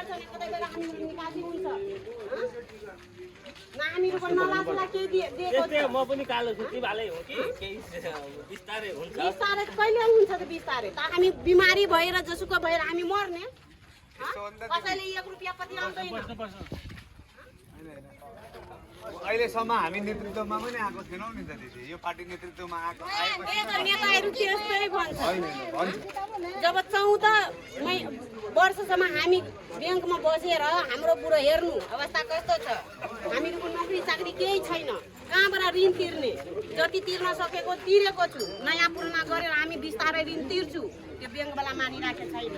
गर्छ नि कतै बेला हामीहरु निकासी हुन्छ न हामीहरु पनि नलाजला के दिएको छ म पनि कालो सुती भालै हो कि केही बिस्तारै हुन्छ बिस्तारै कहिले हुन्छ त बिस्तारै त हामी बिमारी भएर जसुको भएर हामी मर्ने कसैले 1 रुपैयाँ पति आउँदैन अहिलेसम्म हामी नेतृत्वमा पनि आएको छैनौँ नि त दिदी यो पार्टी नेतृत्वमा आएको नेताहरू त्यस्तै भन्छ जब 14 वर्षसम्म हामी ब्याङ्कमा बसेर हाम्रो बुढो हेर्नु अवस्था कस्तो छ हामीहरुको नोकरी चाकरी केही छैन कहाँबाट ऋण तिर्ने जति तिर्न सकेको तिरेको छु नयाँ पुराना गरेर हामी बिस्तारै ऋण तिर्छु त्यो ब्याङ्कवाला मानिराखेको छैन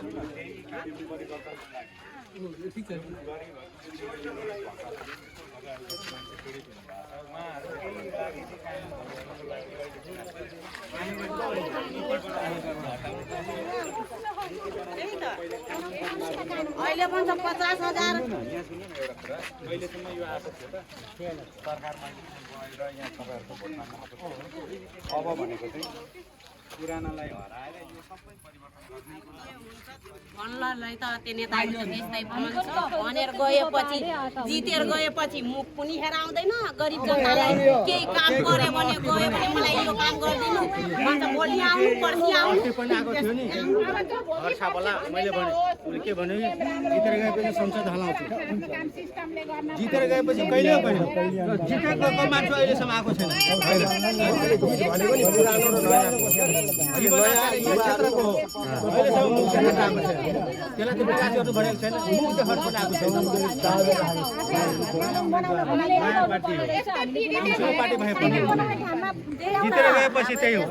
अहिले भन्छ 50,000 अहिलेसम्म यो आएको थियो त सरकारमा गएर यहाँ सरकारको भोटमा अब भनेको चाहिँ पुरानालाई हराएर यो सबै परिवर्तन गर्ने भन्नलाई त त्यो नेताहरू त्यस्तै भन्छ भनेर गएपछि जितेर गएपछि मुख पनि हेराउँदैन गरिब जनतालाई केही काम गरे भने गयो भने मलाई यो काम गरिदिनु भन्छ भोलि आउनु पर्सि आउनु पनि आएको थियो नि हर्षावाला मैले भने उले के भन्यो जितेर गएपछि संसद हलाउँछु जितेर गएपछि कहिले पनि जितेको मान्छे अहिलेसम्म आएको छैन यो क्षेत्रको अहिलेसम्म मुख्य नेता आएको छैन त्यसलाई त विकास गर्नु भनेको छैन मुख्य खर्च पनि आएको छैन पार्टी भए पनि जितेर गएपछि त्यही हो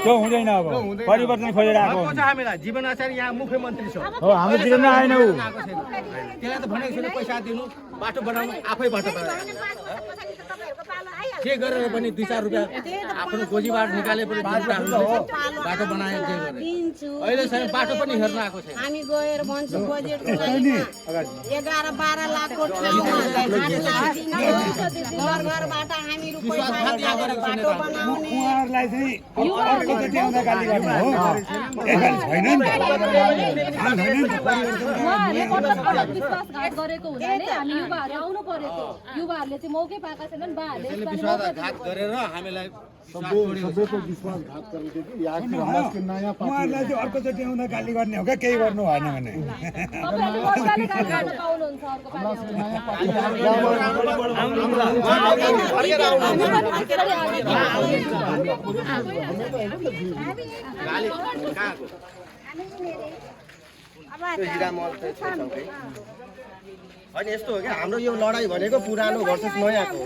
त्यो हुँदैन अब परिवर्तन खोजेर आएको छ हामीलाई जीवन आचार्य यहाँ मुख्यमन्त्री छ हो हाम्रो जीवनमा आएन उ त्यसलाई त भनेको छैन पैसा दिनु बाटो बनाउनु आफै बाटो बनाउनु जे गरेर पनि 2-4 रुपैयाँ आफ्नो गोजीबाट निकाले पनि बाटो बनाए जे गरे अहिलेसम्म बाटो पनि हेर्न आएको छैन हामी गएर भन्छु बजेटको लागि 11-12 लाखको ठाउँमा घरबाट हामीहरु पैसा निकालेर बाटो बनाउने उहाँहरूलाई चाहिँ अर्कोचोटि आउँदा गाली गर्नु हो यसरी छैन नि उहाँहरूले पटक विश्वासघात गरेको हुनाले हामी युवाहरू आउनु परेको युवाहरूले चाहिँ मौकै पाएका छैनन् बाहरूले विश्वासघात गरेर हामीलाई सबैको विश्वासघात गरेको कि उहाँहरूलाई चाहिँ अर्कोचोटि आउँदा गाली गर्ने हो क्या केही गर्नु भएन भने तपाईँहरूले मौकाले काम गर्न पाउनुहुन्छ अर्को होइन यस्तो हो क्या हाम्रो यो लडाइँ भनेको पुरानो भर्सेस नयाँको